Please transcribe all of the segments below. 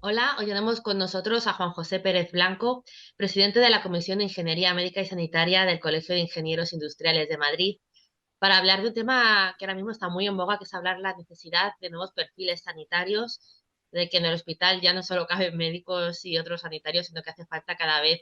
Hola, hoy tenemos con nosotros a Juan José Pérez Blanco, presidente de la Comisión de Ingeniería Médica y Sanitaria del Colegio de Ingenieros Industriales de Madrid, para hablar de un tema que ahora mismo está muy en boga, que es hablar la necesidad de nuevos perfiles sanitarios, de que en el hospital ya no solo caben médicos y otros sanitarios, sino que hace falta cada vez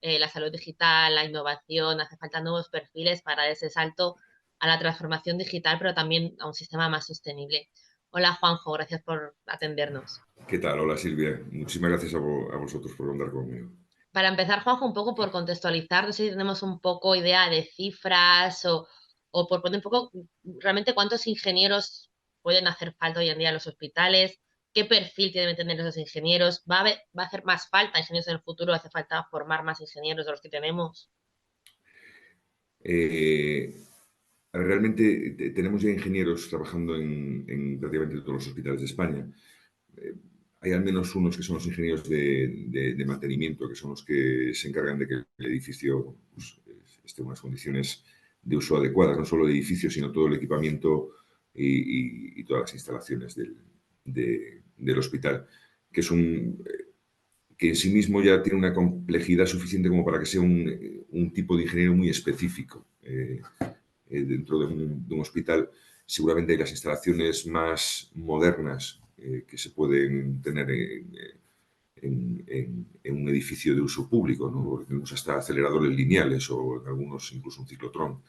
la salud digital, la innovación, hace falta nuevos perfiles para dar ese salto a la transformación digital, pero también a un sistema más sostenible. Hola Juanjo, gracias por atendernos. ¿Qué tal? Hola Silvia. Muchísimas gracias a vosotros por contar conmigo. Para empezar, Juanjo, un poco por contextualizar, no sé si tenemos un poco idea de cifras o por poner un poco realmente cuántos ingenieros pueden hacer falta hoy en día en los hospitales, qué perfil tienen que tener esos ingenieros, va a hacer más falta ingenieros en el futuro, hace falta formar más ingenieros de los que tenemos. Eh, Realmente tenemos ya ingenieros trabajando en prácticamente todos los hospitales de España. Eh, Hay al menos unos que son los ingenieros de mantenimiento, que son los que se encargan de que el edificio pues, esté en unas condiciones de uso adecuadas, no solo el edificio, sino todo el equipamiento y todas las instalaciones del hospital, que es que en sí mismo ya tiene una complejidad suficiente como para que sea un tipo de ingeniero muy específico. Dentro de un hospital, seguramente hay las instalaciones más modernas que se pueden tener en un edificio de uso público, ¿no? Porque tenemos hasta aceleradores lineales o en algunos incluso un ciclotrón.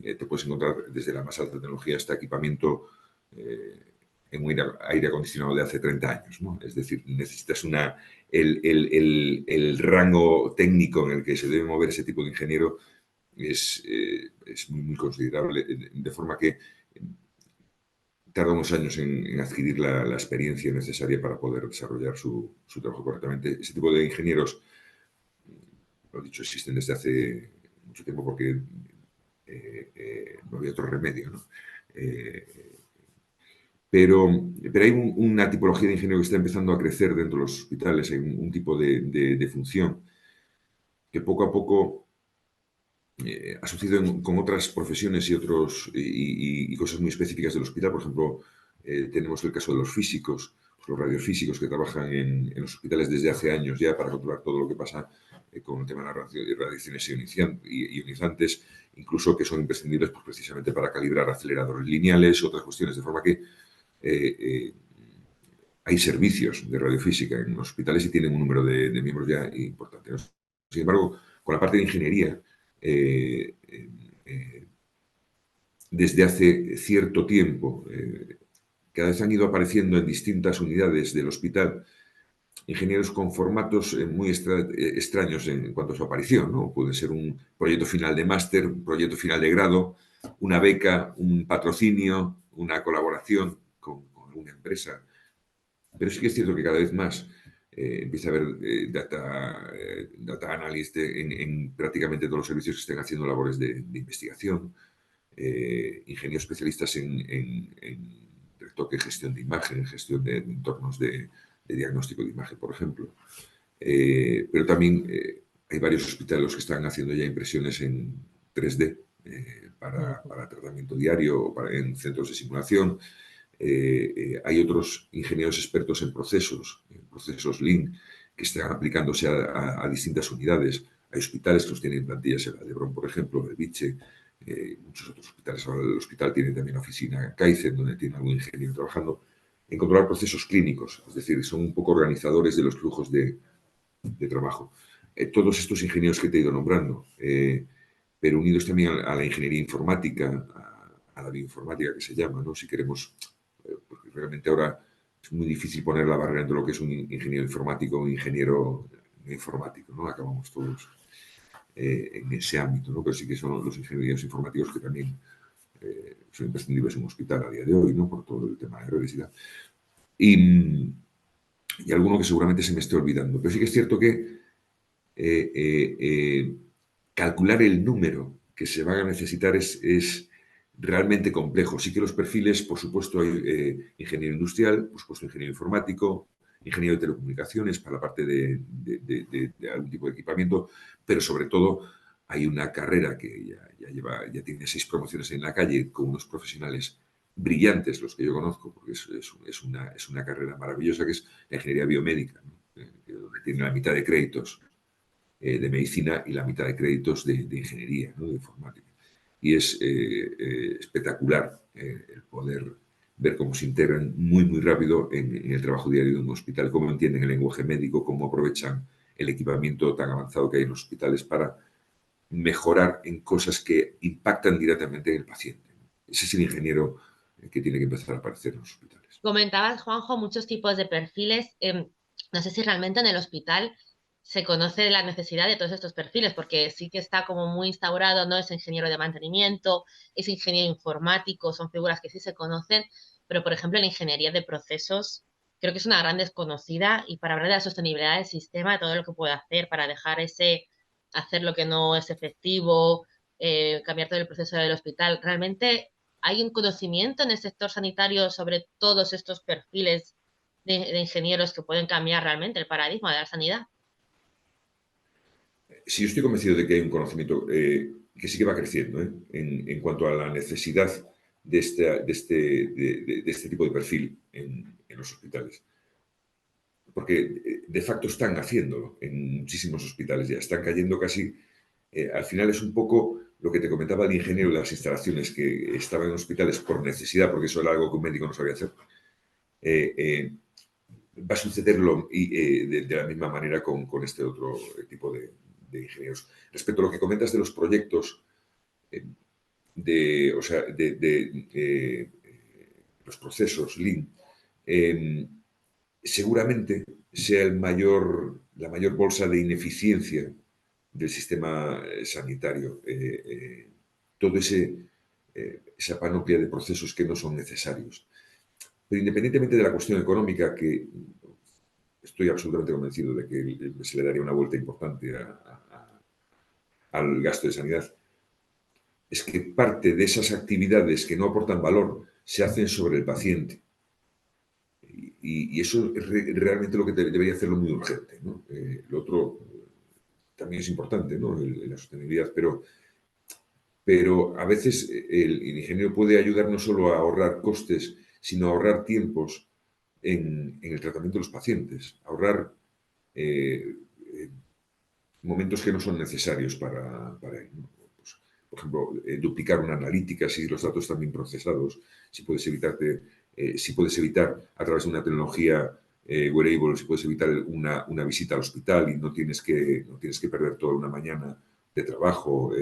Te puedes encontrar desde la más alta tecnología hasta equipamiento eh, en un aire acondicionado de hace 30 años, ¿no? Es decir, necesitas el rango técnico en el que se debe mover ese tipo de ingeniero es muy, muy considerable, de forma que tarda unos años en adquirir la experiencia necesaria para poder desarrollar su trabajo correctamente. Ese tipo de ingenieros, lo dicho, existen desde hace mucho tiempo porque no había otro remedio, ¿no? Eh, pero hay una tipología de ingeniero que está empezando a crecer dentro de los hospitales, hay un tipo de función que poco a poco ha sucedido con otras profesiones y cosas muy específicas del hospital. Por ejemplo, tenemos el caso de los físicos, pues los radiofísicos que trabajan en los hospitales desde hace años ya para controlar todo lo que pasa con el tema de las radiaciones ionizantes, incluso que son imprescindibles pues, precisamente para calibrar aceleradores lineales, otras cuestiones, de forma que eh, hay servicios de radiofísica en los hospitales y tienen un número de miembros ya importante, ¿no? Sin embargo, con la parte de ingeniería, eh, eh, desde hace cierto tiempo, cada vez han ido apareciendo en distintas unidades del hospital ingenieros con formatos muy extraños en cuanto a su aparición, ¿no? Puede ser un proyecto final de máster, un proyecto final de grado, una beca, un patrocinio, una colaboración con alguna empresa. Pero sí que es cierto que cada vez más empieza a haber data analyst en prácticamente todos los servicios que estén haciendo labores de investigación, ingenieros especialistas en retoque, gestión de imagen, gestión de entornos de diagnóstico de imagen, por ejemplo. Pero también hay varios hospitales que están haciendo ya impresiones en 3D Ujú. para tratamiento diario o en centros de simulación. Hay otros ingenieros expertos en procesos Lean, que están aplicándose a distintas unidades. Hay hospitales que los tienen en plantillas, el Lebrón, por ejemplo, el Viche, muchos otros hospitales. Ahora el hospital tiene también oficina Kaizen, donde tiene algún ingeniero trabajando en controlar procesos clínicos, es decir, son un poco organizadores de los flujos de trabajo. Todos estos ingenieros que te he ido nombrando, pero unidos también a la ingeniería informática, a la bioinformática que se llama, ¿no? Si queremos, porque realmente ahora es muy difícil poner la barrera entre lo que es un ingeniero informático o un ingeniero no informático, ¿no? Acabamos todos en ese ámbito, ¿no? Pero sí que son los ingenieros informáticos que también son imprescindibles en un hospital a día de hoy, ¿no? Por todo el tema de redes y tal. Y, y alguno que seguramente se me esté olvidando. Pero sí que es cierto que calcular el número que se van a necesitar es realmente complejo. Sí que los perfiles, por supuesto, hay ingeniero industrial, por supuesto, ingeniero informático, ingeniero de telecomunicaciones para la parte de algún tipo de equipamiento, pero sobre todo hay una carrera que ya tiene 6 promociones en la calle con unos profesionales brillantes los que yo conozco, porque es una carrera maravillosa, que es la ingeniería biomédica, ¿no? Donde tiene la mitad de créditos de medicina y la mitad de créditos de ingeniería, ¿no? De informática. Y es espectacular el poder ver cómo se integran muy, muy rápido en el trabajo diario de un hospital, cómo entienden el lenguaje médico, cómo aprovechan el equipamiento tan avanzado que hay en los hospitales para mejorar en cosas que impactan directamente en el paciente. Ese es el ingeniero que tiene que empezar a aparecer en los hospitales. Comentabas, Juanjo, muchos tipos de perfiles. No sé si realmente en el hospital se conoce la necesidad de todos estos perfiles, porque sí que está como muy instaurado, ¿no? Es ingeniero de mantenimiento, es ingeniero informático, son figuras que sí se conocen, pero por ejemplo la ingeniería de procesos creo que es una gran desconocida y para hablar de la sostenibilidad del sistema, todo lo que puede hacer para dejar hacer lo que no es efectivo, cambiar todo el proceso del hospital, realmente ¿hay un conocimiento en el sector sanitario sobre todos estos perfiles de ingenieros que pueden cambiar realmente el paradigma de la sanidad? Sí, yo estoy convencido de que hay un conocimiento que sí que va creciendo en cuanto a la necesidad de este tipo de perfil en los hospitales. Porque de facto están haciéndolo en muchísimos hospitales ya, están cayendo casi, al final es un poco lo que te comentaba el ingeniero de las instalaciones, que estaban en hospitales por necesidad, porque eso era algo que un médico no sabía hacer. Eh, eh, Va a sucederlo de la misma manera con este otro tipo de ingenieros. Respecto a lo que comentas de los proyectos, eh, o sea, los procesos Lean, eh, seguramente sea la mayor bolsa de ineficiencia del sistema sanitario. Todo esa panoplia de procesos que no son necesarios. Pero independientemente de la cuestión económica, que estoy absolutamente convencido de que se le daría una vuelta importante al gasto de sanidad, es que parte de esas actividades que no aportan valor se hacen sobre el paciente. Y eso es realmente lo que debería hacerlo muy urgente, ¿no? Lo otro también es importante, ¿no? La sostenibilidad, pero a veces el ingeniero puede ayudar no solo a ahorrar costes, sino a ahorrar tiempos en el tratamiento de los pacientes, ahorrar eh, eh, momentos que no son necesarios para él, ¿no? Pues, por ejemplo, duplicar una analítica si los datos están bien procesados, si puedes evitar a través de una tecnología wearable, si puedes evitar una visita al hospital y no tienes que perder toda una mañana de trabajo,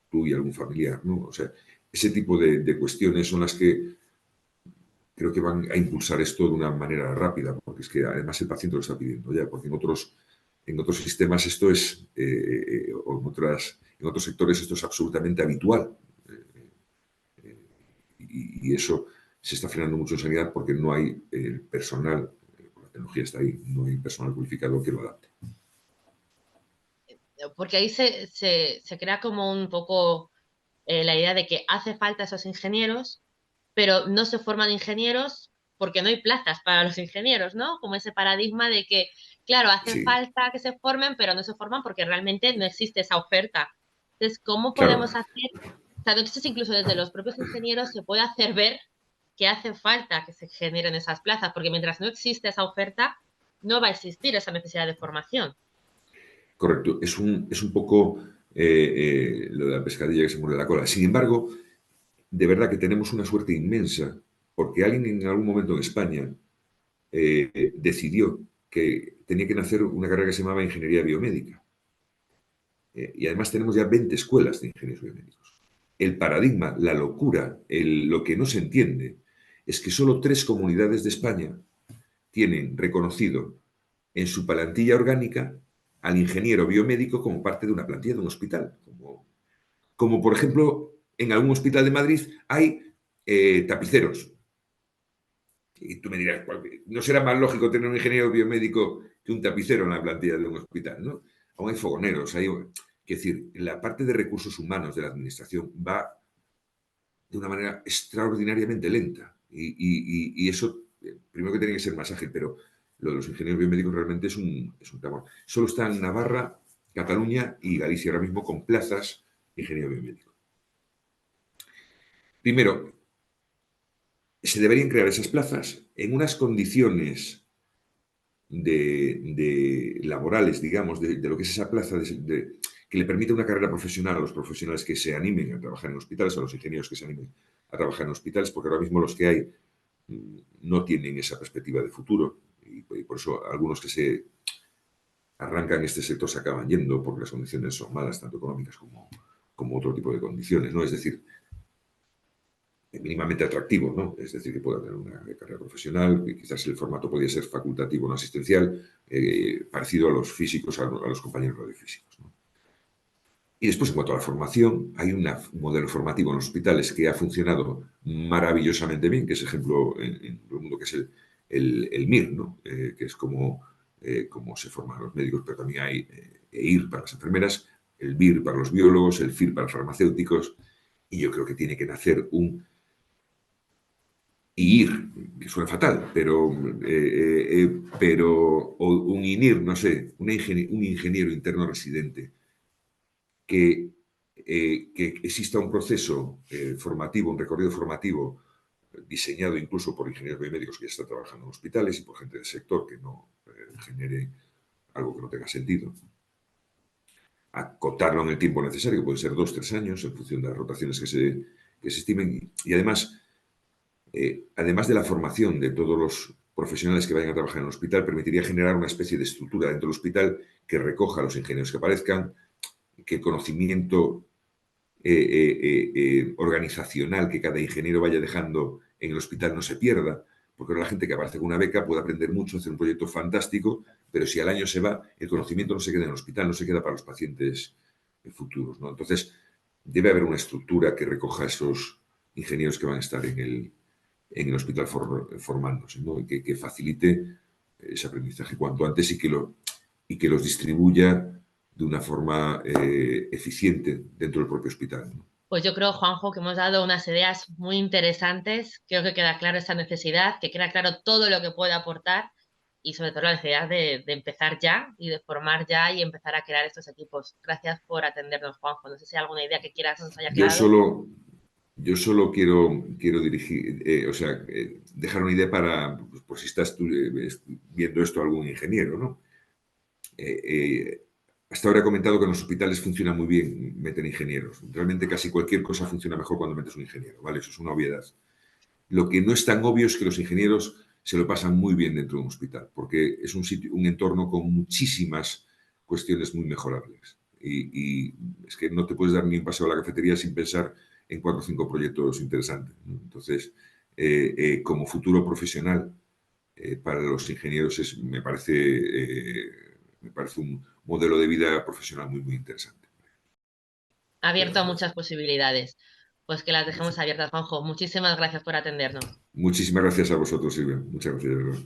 tú y algún familiar, ¿no? O sea, ese tipo de cuestiones son las que creo que van a impulsar esto de una manera rápida, porque es que además el paciente lo está pidiendo ya, porque en otros sistemas esto es, o en otros sectores esto es absolutamente habitual. Y eso se está frenando mucho en sanidad porque no hay personal, la tecnología está ahí, no hay personal cualificado que lo adapte. Porque ahí se crea como un poco la idea de que hace falta esos ingenieros, pero no se forman ingenieros porque no hay plazas para los ingenieros, ¿no? Como ese paradigma de que, claro, hace Sí, falta que se formen, pero no se forman porque realmente no existe esa oferta. Entonces, ¿cómo claro, podemos hacer? O sea, entonces incluso desde los propios ingenieros se puede hacer ver que hace falta que se generen esas plazas, porque mientras no existe esa oferta, no va a existir esa necesidad de formación. correcto. Es un poco lo de la pescadilla que se muerde la cola. Sin embargo, de verdad que tenemos una suerte inmensa porque alguien en algún momento en España decidió que tenía que nacer una carrera que se llamaba Ingeniería Biomédica. Y además tenemos ya 20 escuelas de ingenieros biomédicos. El paradigma, la locura, lo que no se entiende, es que solo 3 comunidades de España tienen reconocido en su plantilla orgánica al ingeniero biomédico como parte de una plantilla de un hospital. Como por ejemplo, en algún hospital de Madrid hay tapiceros. Y tú me dirás, ¿no será más lógico tener un ingeniero biomédico que un tapicero en la plantilla de un hospital? ¿No? Aún hay fogoneros, es decir, la parte de recursos humanos de la administración va de una manera extraordinariamente lenta. Y eso, primero que tiene que ser más ágil, pero lo de los ingenieros biomédicos realmente es un temor. Solo están Navarra, Cataluña y Galicia ahora mismo con plazas de ingeniero biomédico. Primero, se deberían crear esas plazas en unas condiciones laborales, digamos, de lo que es esa plaza, que le permita una carrera profesional a los profesionales que se animen a trabajar en hospitales, a los ingenieros que se animen a trabajar en hospitales, porque ahora mismo los que hay no tienen esa perspectiva de futuro y por eso algunos que se arrancan este sector se acaban yendo porque las condiciones son malas, tanto económicas como otro tipo de condiciones, ¿no? Es decir, mínimamente atractivo, ¿no? Es decir, que pueda tener una carrera profesional, que quizás el formato podría ser facultativo, no asistencial, parecido a los físicos, a los compañeros radiofísicos, ¿no? Y después, en cuanto a la formación, hay un modelo formativo en los hospitales que ha funcionado maravillosamente bien, que es ejemplo en el mundo, que es el MIR, ¿no? Que es como se forman los médicos, pero también hay EIR para las enfermeras, el BIR para los biólogos, el FIR para los farmacéuticos, y yo creo que tiene que nacer IIR, que suena fatal, o un INIR, no sé, un ingeniero interno residente que exista un proceso formativo, un recorrido formativo diseñado incluso por ingenieros biomédicos que ya están trabajando en hospitales y por gente del sector que no genere algo que no tenga sentido. Acotarlo en el tiempo necesario, que puede ser 2 o 3 años, en función de las rotaciones que se estimen. Y además de la formación de todos los profesionales que vayan a trabajar en el hospital, permitiría generar una especie de estructura dentro del hospital que recoja a los ingenieros que aparezcan, que el conocimiento organizacional que cada ingeniero vaya dejando en el hospital no se pierda, porque ahora la gente que aparece con una beca puede aprender mucho, hacer un proyecto fantástico, pero si al año se va, el conocimiento no se queda en el hospital, no se queda para los pacientes futuros, ¿no? Entonces, debe haber una estructura que recoja a esos ingenieros que van a estar en el hospital formándose, ¿no? Y que facilite ese aprendizaje cuanto antes y que los distribuya de una forma eficiente dentro del propio hospital, ¿no? Pues yo creo, Juanjo, que hemos dado unas ideas muy interesantes. Creo que queda claro esa necesidad, que queda claro todo lo que puede aportar y sobre todo la necesidad de empezar ya y de formar ya y empezar a crear estos equipos. Gracias por atendernos, Juanjo. No sé si hay alguna idea que quieras nos haya Yo quedado. solo, yo solo quiero dirigir, dejar una idea para, pues, por si estás tú, viendo esto a algún ingeniero, ¿no? Eh, eh, Hasta ahora he comentado que en los hospitales funciona muy bien meter ingenieros. Realmente casi cualquier cosa funciona mejor cuando metes un ingeniero, ¿vale? Eso es una obviedad. Lo que no es tan obvio es que los ingenieros se lo pasan muy bien dentro de un hospital, porque es un sitio, un entorno con muchísimas cuestiones muy mejorables. Y es que no te puedes dar ni un paseo a la cafetería sin pensar en 4 o 5 proyectos interesantes, ¿no? Entonces, como futuro profesional, para los ingenieros me parece un modelo de vida profesional muy, muy interesante. Abierto a Gracias. muchas posibilidades. Pues que las dejemos Muchas, abiertas, Juanjo. Muchísimas gracias por atendernos. muchísimas gracias a vosotros, Silvia. Muchas gracias, de verdad.